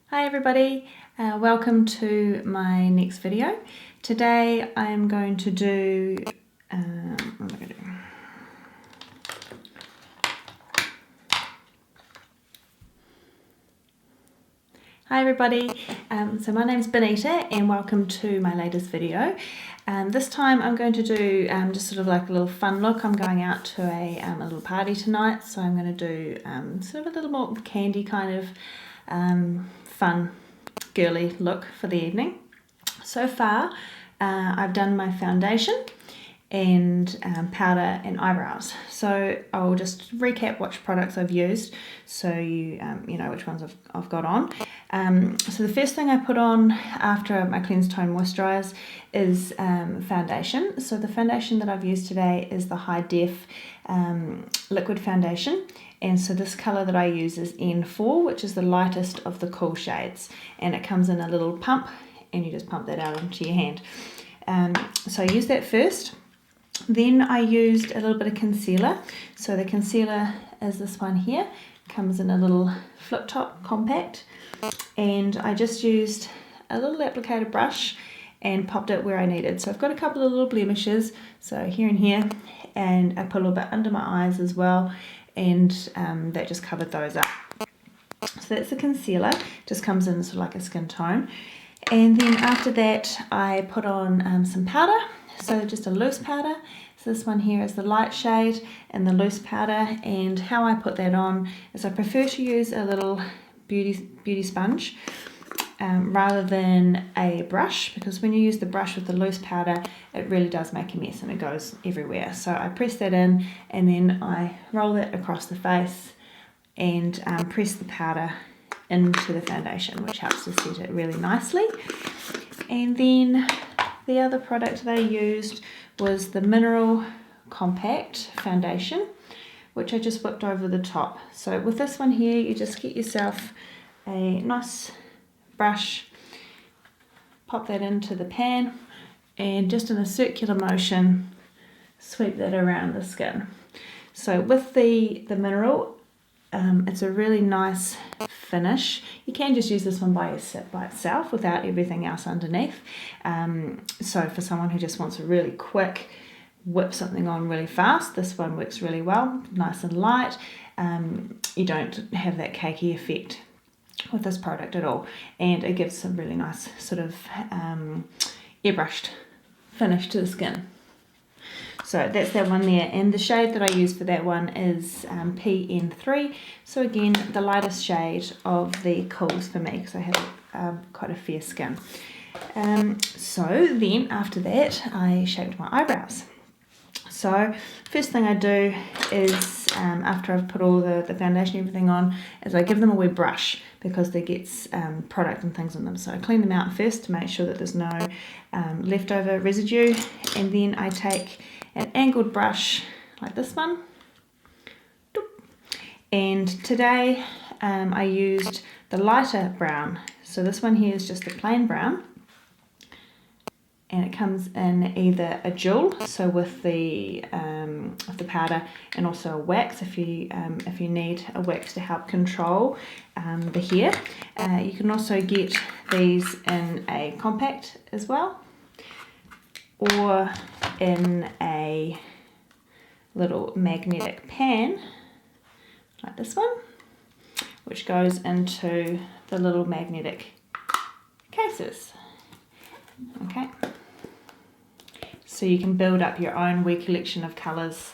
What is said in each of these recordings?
Hi everybody, welcome to my next video. Today I am going to do, what am I going to do? Hi everybody, so my name is Bonita and welcome to my latest video. This time I'm going to do just sort of like a little fun look. I'm going out to a little party tonight, so I'm going to do sort of a little more candy kind of fun girly look for the evening. So far I've done my foundation and powder and eyebrows, so I'll just recap which products I've used so you know which ones I've got on. So the first thing I put on after my cleanse tone moisturize is foundation. So the foundation that I've used today is the high def liquid foundation, and so this color that I use is N4, which is the lightest of the cool shades, and it comes in a little pump and you just pump that out into your hand. So I use that first. Then I used a little bit of concealer. So the concealer is this one here, comes in a little flip top compact, and I just used a little applicator brush and popped it where I needed. So I've got a couple of little blemishes, so here and here, and I put a little bit under my eyes as well, and that just covered those up. So that's the concealer, just comes in sort of like a skin tone. And then after that I put on some powder, so just a loose powder. So this one here is the light shade and the loose powder, and how I put that on is I prefer to use a little beauty sponge rather than a brush, because when you use the brush with the loose powder it really does make a mess and it goes everywhere. So I press that in and then I roll that across the face and press the powder into the foundation, which helps to set it really nicely. And then the other product that I used was the Mineral Compact Foundation, which I just whipped over the top. So with this one here, you just get yourself a nice brush, pop that into the pan, and just in a circular motion, sweep that around the skin. So with the Mineral, it's a really nice finish. You can just use this one by itself without everything else underneath. So for someone who just wants a really quick whip something on really fast, this one works really well, nice and light. You don't have that cakey effect with this product at all, and it gives some really nice sort of airbrushed finish to the skin. So that's that one there, and the shade that I use for that one is PN3. So again, the lightest shade of the cools for me, because I have quite a fair skin. So then after that, I shaped my eyebrows. So first thing I do is, after I've put all the foundation and everything on, is I give them a wet brush, because there gets product and things on them. So I clean them out first to make sure that there's no leftover residue, and then I take an angled brush like this one, and today I used the lighter brown. So this one here is just the plain brown, and it comes in either a jewel, so with the powder, and also a wax if you need a wax to help control the hair. You can also get these in a compact as well, or in a little magnetic pan like this one, which goes into the little magnetic cases. Okay, so you can build up your own wee collection of colours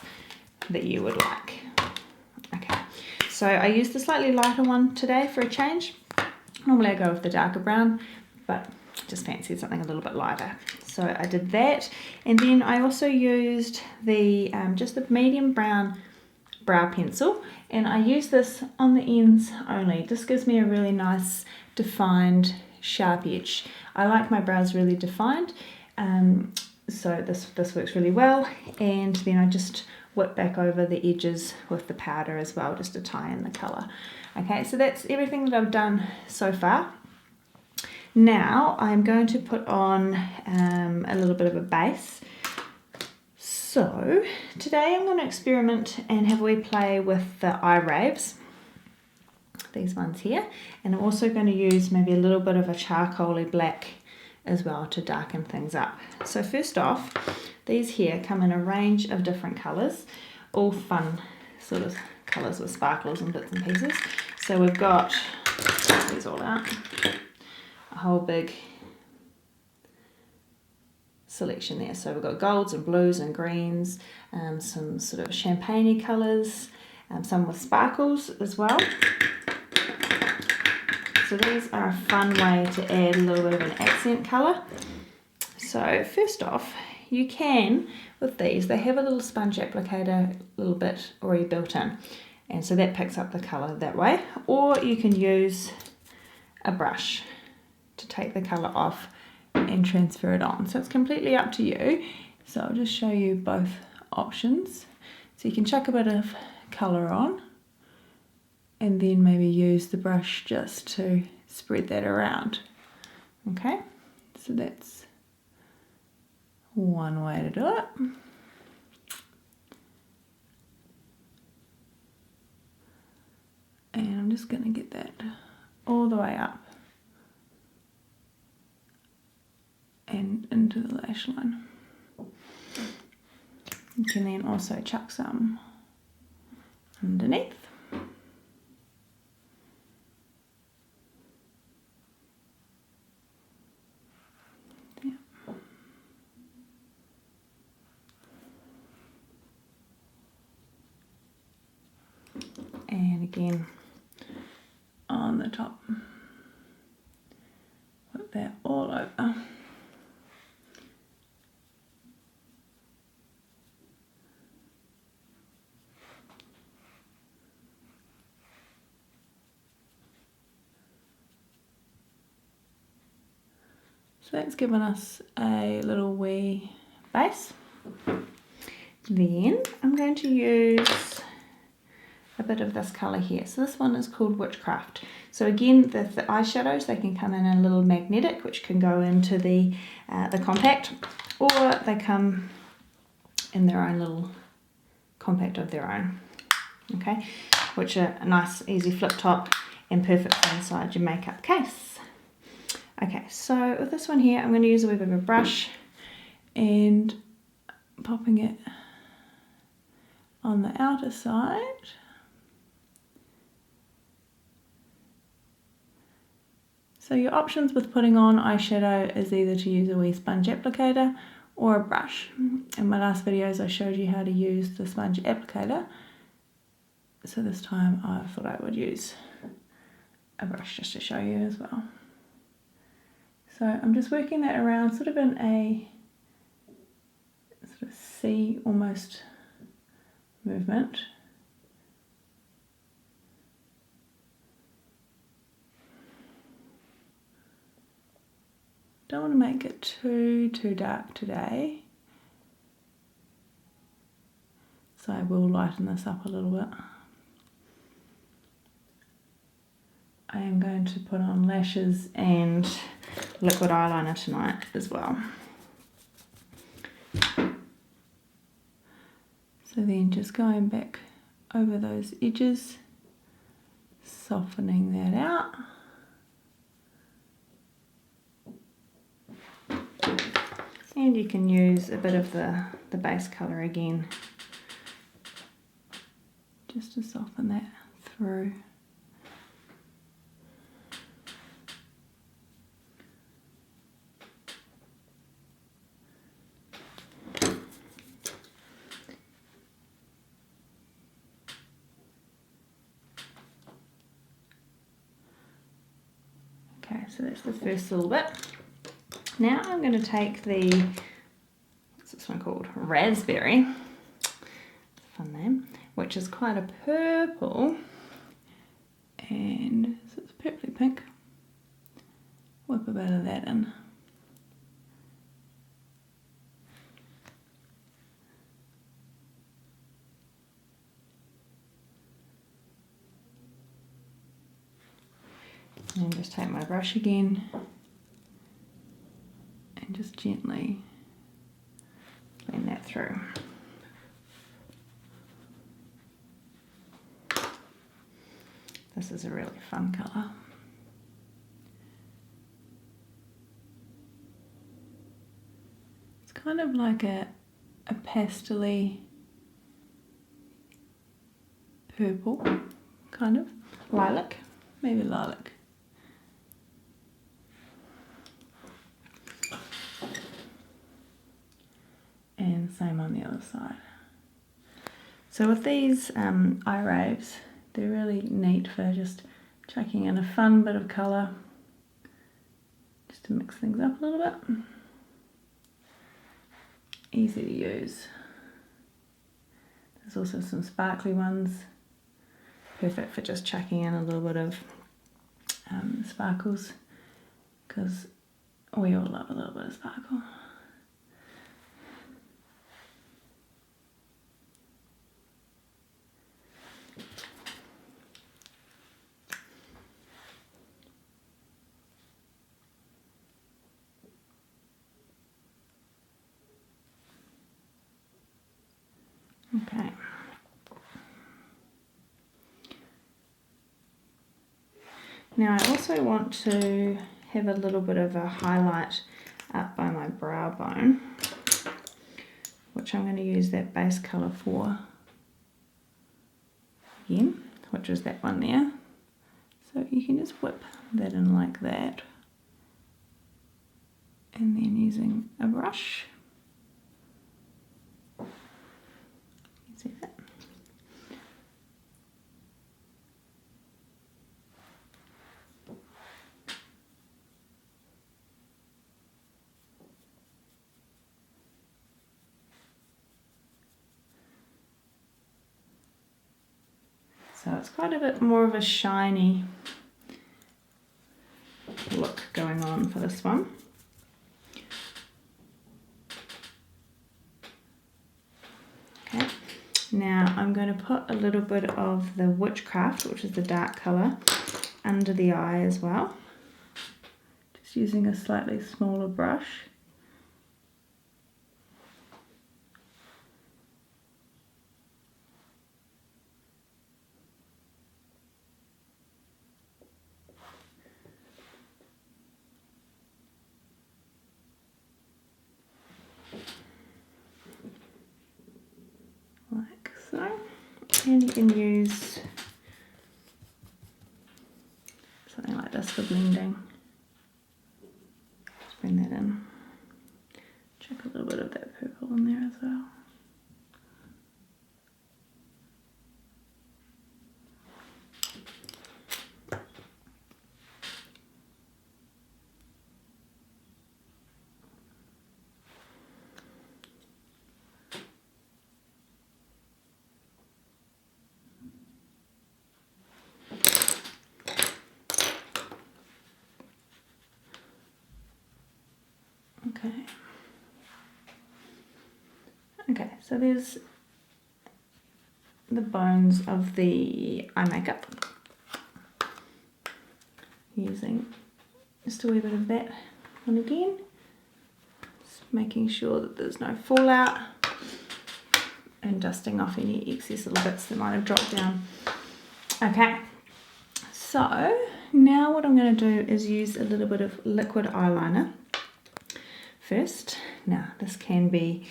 that you would like. Okay, so I used the slightly lighter one today for a change. Normally I go with the darker brown, but just fancied something a little bit lighter. So I did that, and then I also used the just the medium brown brow pencil, and I use this on the ends only. This gives me a really nice defined sharp edge. I like my brows really defined, so this works really well. And then I just whip back over the edges with the powder as well, just to tie in the colour. Okay, so that's everything that I've done so far. Now I'm going to put on a little bit of a base. So today I'm going to experiment and have a wee play with the Iraves. these ones here, and I'm also going to use maybe a little bit of a charcoaly black as well to darken things up. So first off, these here come in a range of different colours, all fun sort of colours with sparkles and bits and pieces. So we've got, these all out, a whole big selection there. So we've got golds and blues and greens, some sort of champagne-y colours, some with sparkles as well. So these are a fun way to add a little bit of an accent colour. So first off, you can, with these, they have a little sponge applicator, a little bit already built in, and so that picks up the colour that way. Or you can use a brush to take the colour off and transfer it on. So it's completely up to you. So I'll just show you both options. So you can chuck a bit of colour on and then maybe use the brush just to spread that around. Okay, so that's one way to do it. And I'm just going to get that all the way up and into the lash line. You can then also chuck some underneath. And again on the top, put that all over. So that's given us a little wee base. Then I'm going to use a bit of this colour here. So this one is called Witchcraft. So again, the eyeshadows, they can come in a little magnetic, which can go into the compact, or they come in their own little compact of their own. Okay, which are a nice easy flip top and perfect for inside your makeup case. Okay, so with this one here, I'm going to use a wee bit of a brush and popping it on the outer side. So your options with putting on eyeshadow is either to use a wee sponge applicator or a brush. In my last videos I showed you how to use the sponge applicator, so this time I thought I would use a brush just to show you as well. So I'm just working that around sort of in a sort of C almost movement. Don't want to make it too dark today, so I will lighten this up a little bit. I am going to put on lashes and liquid eyeliner tonight as well. So then just going back over those edges, softening that out. And you can use a bit of the base colour again, just to soften that through. Okay, so that's the first little bit. Now I'm going to take the, what's this one called? Raszzberry. It's a fun name. Which is quite a purple. And so it's purpley pink. Whip a bit of that in. And just take my brush again. And just gently blend that through. This is a really fun colour. It's kind of like a pastel-y purple, kind of. Lilac, maybe lilac. And same on the other side. So with these Iraves, they're really neat for just chucking in a fun bit of colour, just to mix things up a little bit. Easy to use. There's also some sparkly ones, perfect for just chucking in a little bit of sparkles, because we all love a little bit of sparkle. Okay. Now I also want to have a little bit of a highlight up by my brow bone, which I'm going to use that base colour for again, which is that one there. So you can just whip that in like that, and then using a brush. See that? So it's quite a bit more of a shiny look going on for this one. Okay, now I'm going to put a little bit of the Witchcraft, which is the dark colour, under the eye as well. Just using a slightly smaller brush. Like so. And you can use something like this for blending. Just bring that in. Chuck a little bit of that purple in there as well. Okay, so there's the bones of the eye makeup. Using just a wee bit of that one again. Just making sure that there's no fallout and dusting off any excess little bits that might have dropped down. Okay, so now what I'm going to do is use a little bit of liquid eyeliner first. Now this can be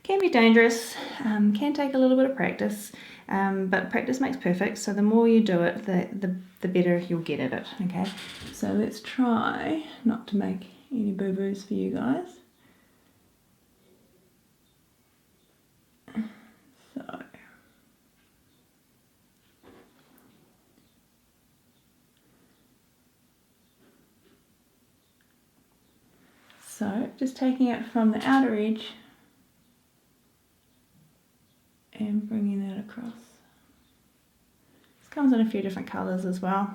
dangerous, can take a little bit of practice, but practice makes perfect, so the more you do it, the better you'll get at it. Okay, so let's try not to make any boo-boos for you guys. So just taking it from the outer edge and bringing that across. This comes in a few different colours as well.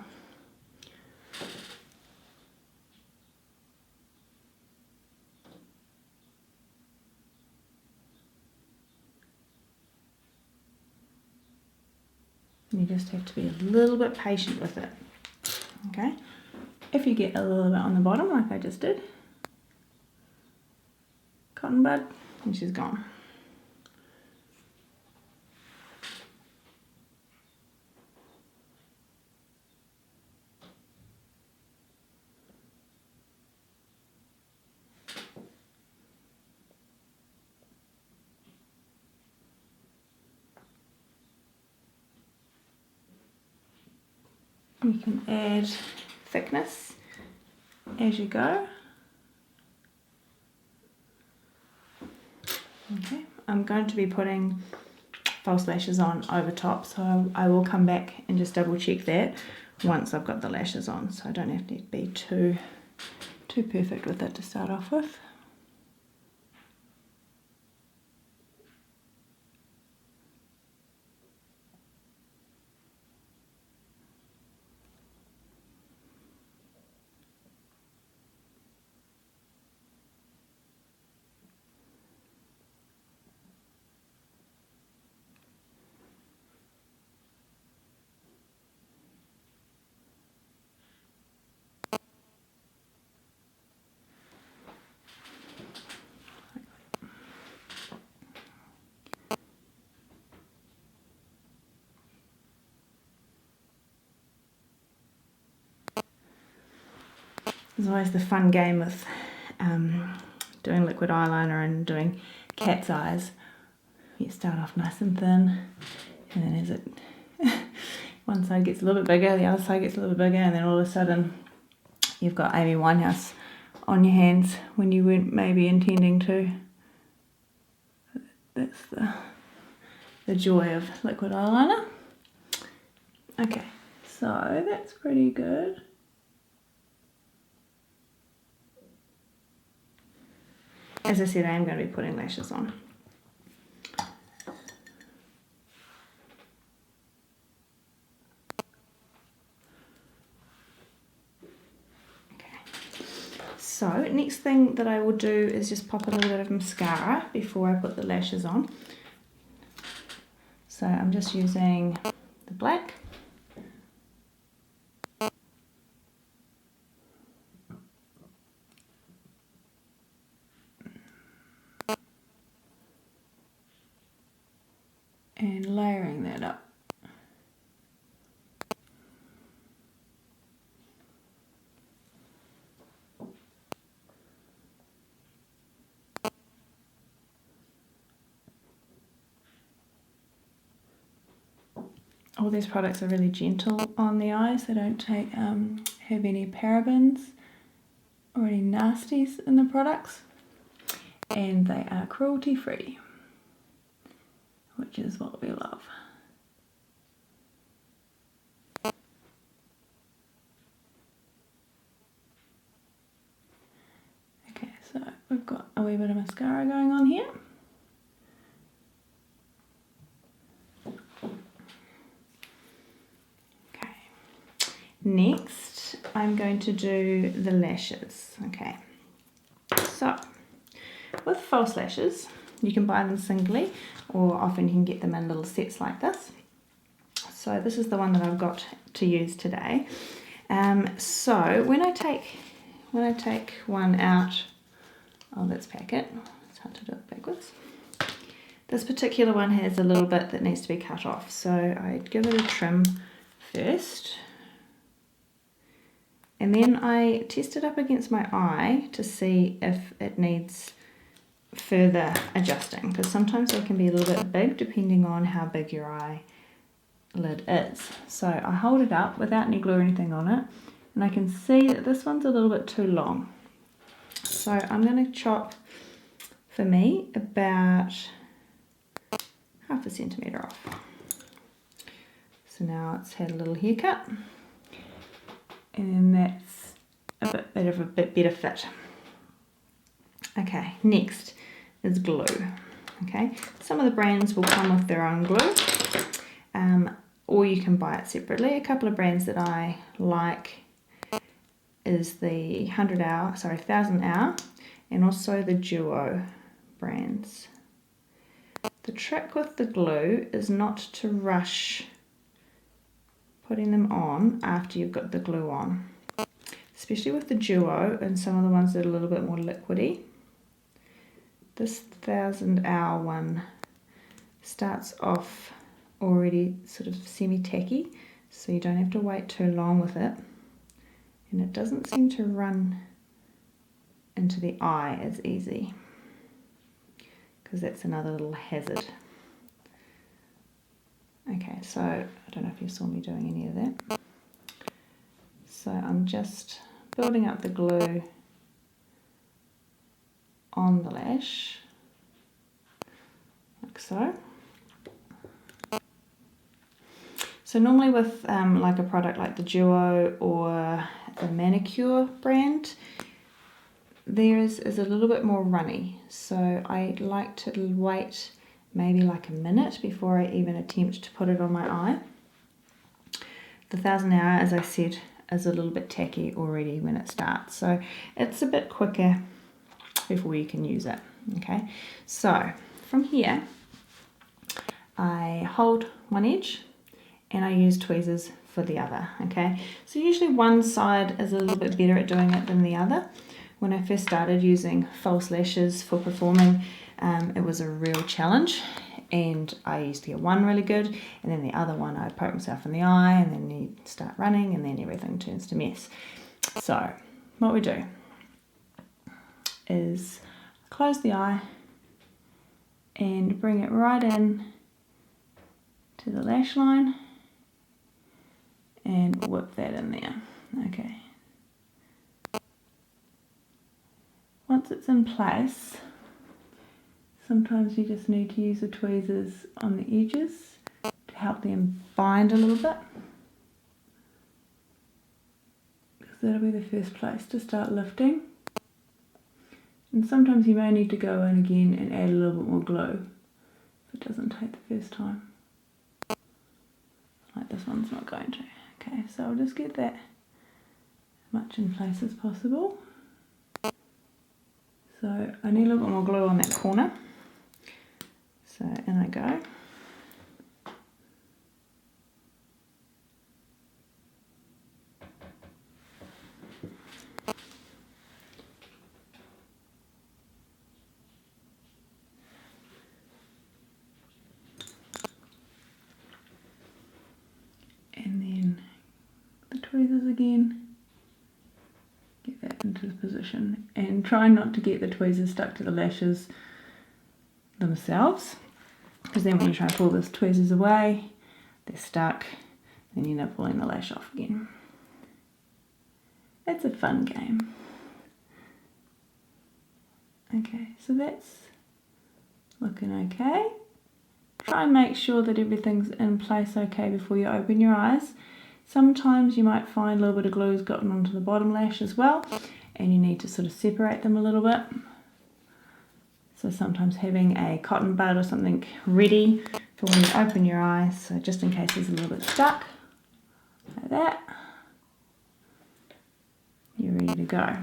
You just have to be a little bit patient with it. Okay, if you get a little bit on the bottom like I just did, cotton bud, and she's gone. You can add thickness as you go. Okay, I'm going to be putting false lashes on over top, so I will come back and just double check that once I've got the lashes on, so I don't have to be too perfect with it to start off with. There's always the fun game with doing liquid eyeliner and doing cat's eyes. You start off nice and thin, and then as it one side gets a little bit bigger, the other side gets a little bit bigger, and then all of a sudden you've got Amy Winehouse on your hands when you weren't maybe intending to. That's the joy of liquid eyeliner. Okay, so that's pretty good. As I said, I am going to be putting lashes on. Okay. So next thing that I will do is just pop a little bit of mascara before I put the lashes on. So I'm just using the black. And layering that up. All these products are really gentle on the eyes. They don't have any parabens or any nasties in the products, and they are cruelty free, which is what we love. Okay, so we've got a wee bit of mascara going on here. Okay, next I'm going to do the lashes. Okay, so with false lashes, you can buy them singly, or often you can get them in little sets like this. So this is the one that I've got to use today. So when I take one out of its packet, it's hard to do it backwards. This particular one has a little bit that needs to be cut off, so I'd give it a trim first. And then I test it up against my eye to see if it needs further adjusting, because sometimes they can be a little bit big depending on how big your eyelid is. So I hold it up without any glue or anything on it, and I can see that this one's a little bit too long. So I'm going to chop, for me, about half a centimetre off. So now it's had a little haircut, and that's a bit better fit. Okay, next is glue. Okay, some of the brands will come with their own glue, or you can buy it separately. A couple of brands that I like is the 1000 Hour, and also the Duo brands. The trick with the glue is not to rush putting them on after you've got the glue on, especially with the Duo and some of the ones that are a little bit more liquidy. This 1000 Hour one starts off already sort of semi-tacky, so you don't have to wait too long with it, and it doesn't seem to run into the eye as easy, because that's another little hazard. Okay, so I don't know if you saw me doing any of that. So I'm just building up the glue on the lash, like so. So normally with like a product like the Duo or the Manicure brand, theirs is a little bit more runny. So I like to wait maybe like a minute before I even attempt to put it on my eye. The 1000 Hour, as I said, is a little bit tacky already when it starts. So it's a bit quicker before you can use it. Okay, so from here, I hold one edge and I use tweezers for the other. Okay, so usually one side is a little bit better at doing it than the other. When I first started using false lashes for performing, it was a real challenge, and I used to get one really good, and then the other one I'd poke myself in the eye, and then you start running, and then everything turns to mess. So what we do is close the eye and bring it right in to the lash line and whip that in there. Okay. Once it's in place, sometimes you just need to use the tweezers on the edges to help them bind a little bit, because that'll be the first place to start lifting. And sometimes you may need to go in again and add a little bit more glue if it doesn't take the first time. Like this one's not going to. Okay, so I'll just get that much in place as possible. So I need a little bit more glue on that corner. So in I go. And then the tweezers again. Get that into position, and try not to get the tweezers stuck to the lashes themselves, because then when you try to pull the tweezers away, they're stuck, and you end up pulling the lash off again. It's a fun game. Okay, so that's looking okay. Try and make sure that everything's in place okay before you open your eyes. Sometimes you might find a little bit of glue has gotten onto the bottom lash as well, and you need to sort of separate them a little bit. So sometimes having a cotton bud or something ready for when you open your eyes, so just in case it's a little bit stuck, like that, you're ready to go.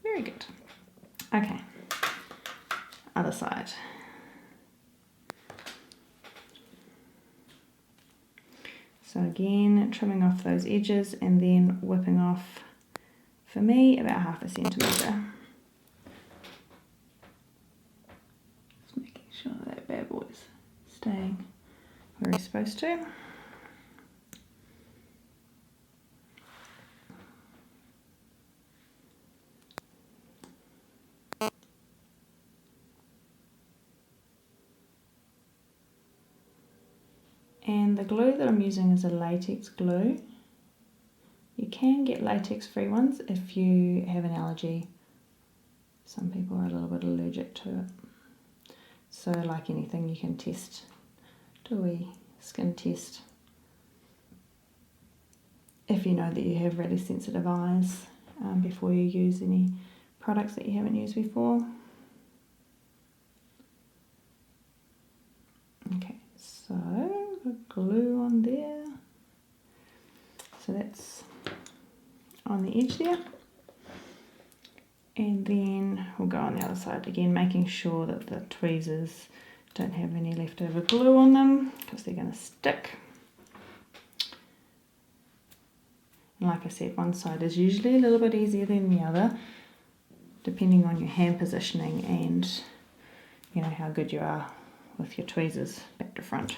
Very good. Okay, other side. So again, trimming off those edges and then whipping off, for me, about 1/2 centimetre. Just making sure that bad boy's staying where he's supposed to. And the glue that I'm using is a latex glue. You can get latex-free ones if you have an allergy. Some people are a little bit allergic to it. So like anything, you can test, do a skin test if you know that you have really sensitive eyes before you use any products that you haven't used before. Okay, so glue on there. So that's on the edge there. And then we'll go on the other side again, making sure that the tweezers don't have any leftover glue on them, because they're going to stick. And like I said, one side is usually a little bit easier than the other, depending on your hand positioning and you know how good you are with your tweezers back to front.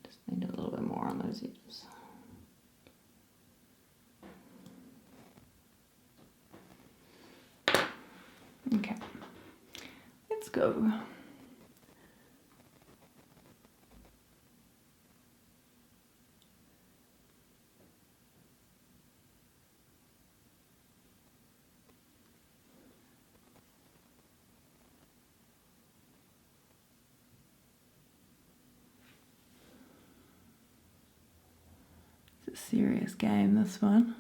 Just need a little bit more on those edges. Okay, let's go. serious game, this one.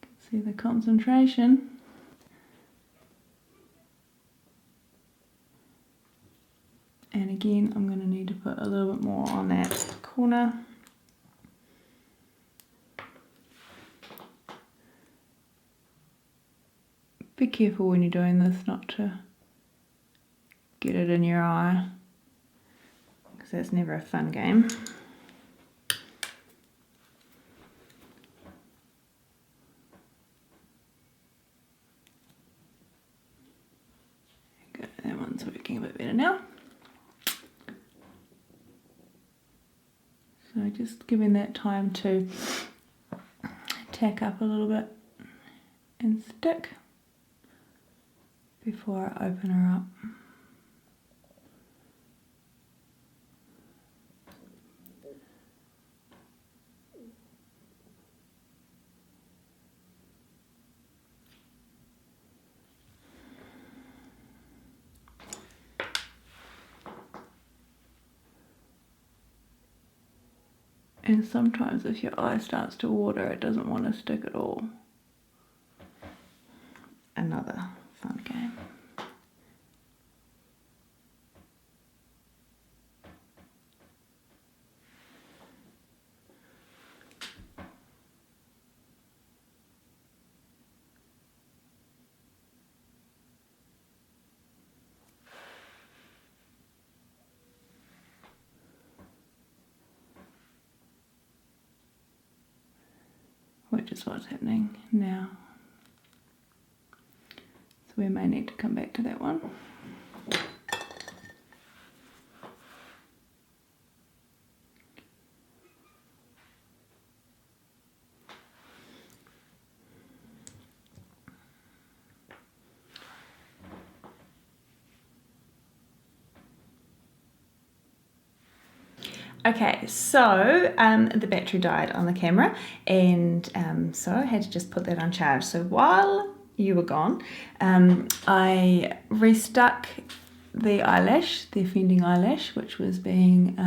You can see the concentration. And again, I'm going to need to put a little bit more on that corner. Be careful when you're doing this not to get it in your eye, because that's never a fun game. Good, that one's working a bit better now. So just giving that time to tack up a little bit and stick before I open her up. And sometimes if your eye starts to water, it doesn't want to stick at all. Another fun game. Which is what's happening now. So we may need to come back to that one. Okay, so the battery died on the camera, and so I had to just put that on charge. So while you were gone, I restuck the eyelash, the offending eyelash, which was being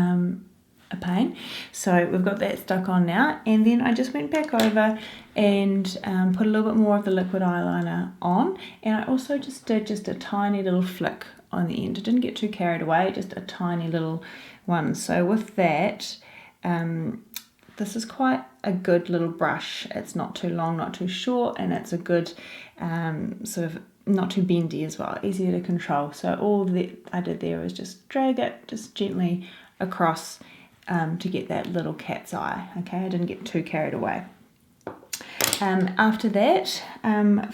a pain. So we've got that stuck on now, and then I just went back over and put a little bit more of the liquid eyeliner on, and I also just did just a tiny little flick on the end. I didn't get too carried away, just a tiny little one. So with that, this is quite a good little brush. It's not too long, not too short, and it's a good sort of not too bendy as well, easier to control. So all that I did there was just drag it just gently across to get that little cat's eye. Okay, I didn't get too carried away. After that,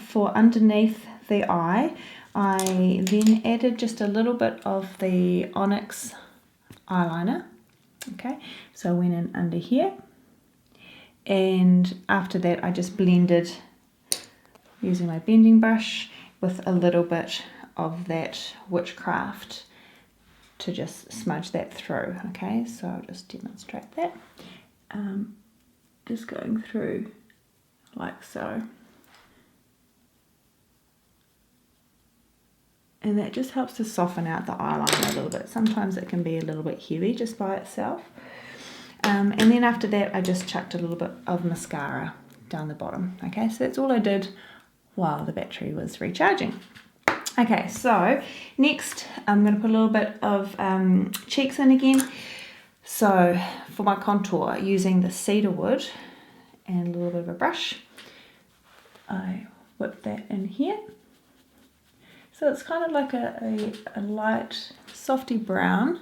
for underneath the eye, I then added just a little bit of the Onyx eyeliner. Okay, so I went in under here, and after that I just blended using my blending brush with a little bit of that Witchcraft to just smudge that through. Okay, so I'll just demonstrate that. Just going through like so. And that just helps to soften out the eyeliner a little bit. Sometimes it can be a little bit heavy just by itself. And then after that, I just chucked a little bit of mascara down the bottom. Okay, so that's all I did while the battery was recharging. Okay, so next I'm going to put a little bit of cheeks in again. So for my contour, using the Cedarwood and a little bit of a brush, I whip that in here. So it's kind of like a light, softy brown,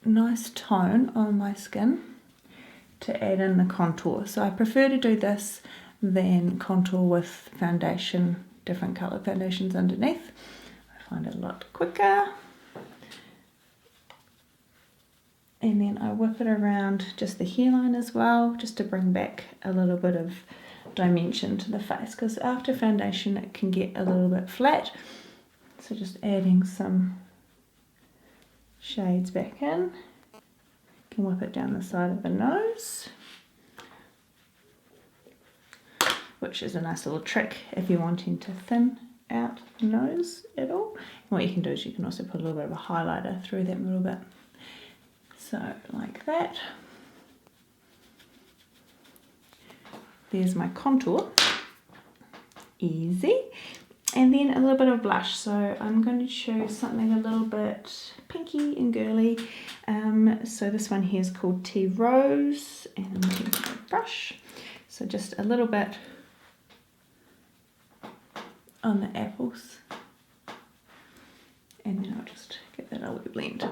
nice tone on my skin to add in the contour. So I prefer to do this than contour with foundation, different colour foundations underneath. I find it a lot quicker. And then I whip it around just the hairline as well, just to bring back a little bit of dimension to the face, because after foundation it can get a little bit flat. So just adding some shades back in. You can whip it down the side of the nose, which is a nice little trick if you're wanting to thin out the nose at all. And what you can do is you can also put a little bit of a highlighter through that little bit. So like that. there's my contour. Easy. And then a little bit of blush. So I'm going to choose something a little bit pinky and girly. So this one here is called Tea Rose, and I'm using a brush. So just a little bit on the apples, and then I'll just get that all blend.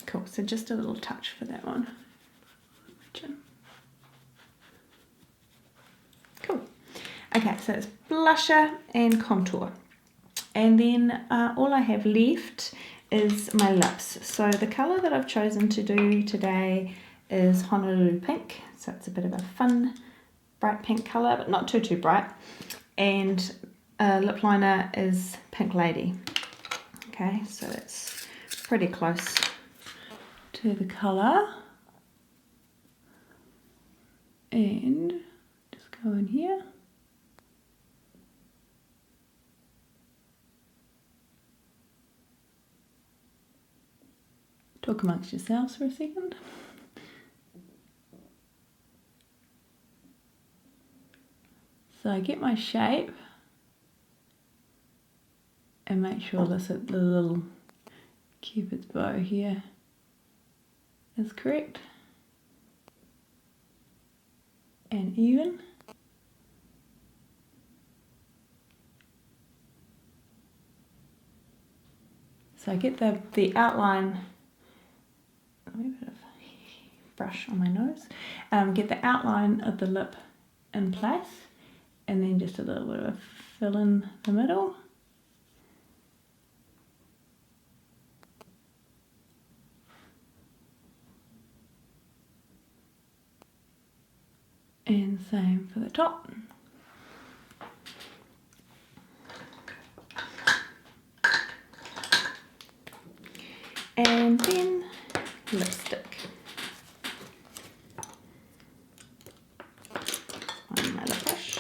Cool, so just a little touch for that one. Cool. Okay, so it's blusher and contour. And then all I have left is my lips. So the colour that I've chosen to do today is Honolulu Pink. So it's a bit of a fun, bright pink colour, but not too bright. And lip liner is Pink Lady. Okay, so it's pretty close to the colour. And just go in here. Talk amongst yourselves for a second. So I get my shape and make sure this at the little cupid's bow here is correct and even. So I get the outline, a little bit of brush on my nose, get the outline of the lip in place, and then just a little bit of a fill in the middle. And same for the top. And then lipstick. On my lip brush.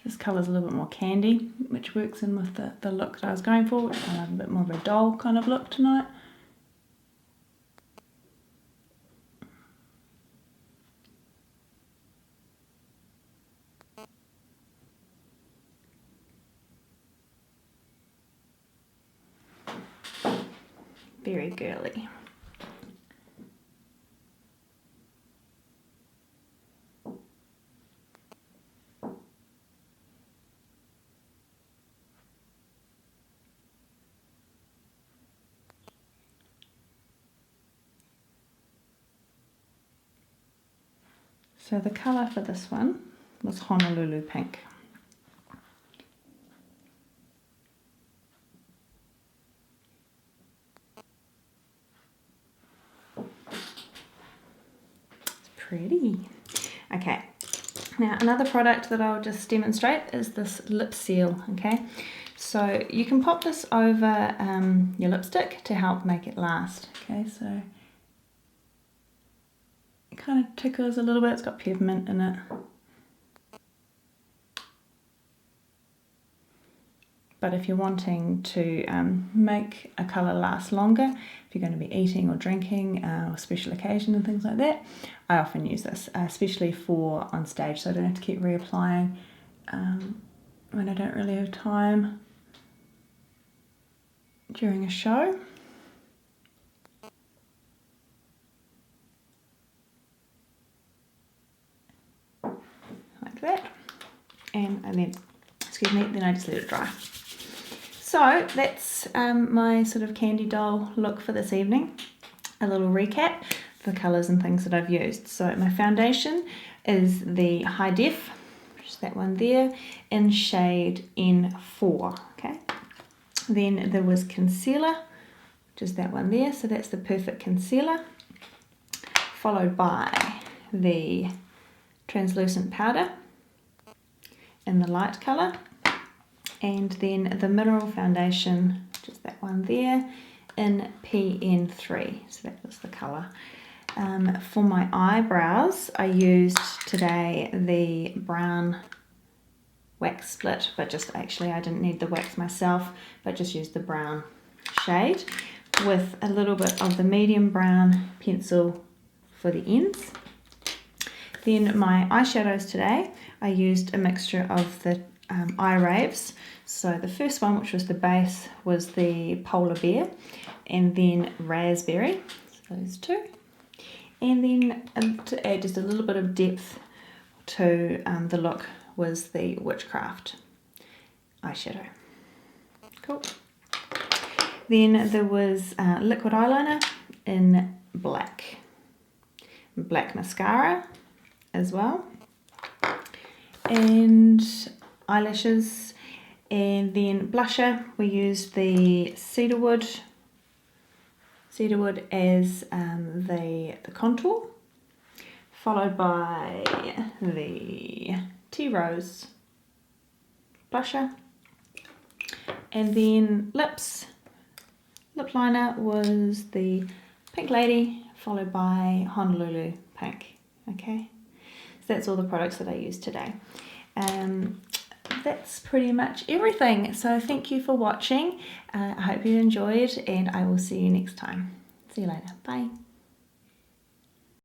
This colour's a little bit more candy, which works in with the look that I was going for, which I have a bit more of a doll kind of look tonight. Very girly. So the colour for this one was Honolulu Pink. It's pretty. Okay, now another product that I'll just demonstrate is this LipSeal, okay? So you can pop this over your lipstick to help make it last, okay? So it kind of tickles a little bit, it's got peppermint in it. But if you're wanting to make a colour last longer, if you're going to be eating or drinking or special occasion and things like that, I often use this, especially for on stage, so I don't have to keep reapplying when I don't really have time during a show. Like that. And then, excuse me, then I just let it dry. So that's my sort of candy doll look for this evening. A little recap for colours and things that I've used. So my foundation is the High Def, which is that one there, in shade N4, okay? Then there was concealer, which is that one there, so that's the Perfect Concealer, followed by the translucent powder in the light colour, and then the mineral foundation, which is that one there, in PN3, so that was the colour. For my eyebrows, I used today the brown wax split, but just actually I didn't need the wax myself, but just used the brown shade with a little bit of the medium brown pencil for the ends. Then my eyeshadows today, I used a mixture of the Iraves. So the first one, which was the base, was the Polar Bear, and then Raszzberry, so those two. And then to add just a little bit of depth to the look was the Witchcraft eyeshadow. Cool. Then there was liquid eyeliner in black mascara as well, and eyelashes, and then blusher we used the Cedarwood as the contour, followed by the Tea Rose blusher, and then lipliner was the Pink Lady, followed by Honolulu Pink. Okay, so that's all the products that I used today. That's pretty much everything. So thank you for watching. I hope you enjoyed, and I will see you next time. See you later. Bye.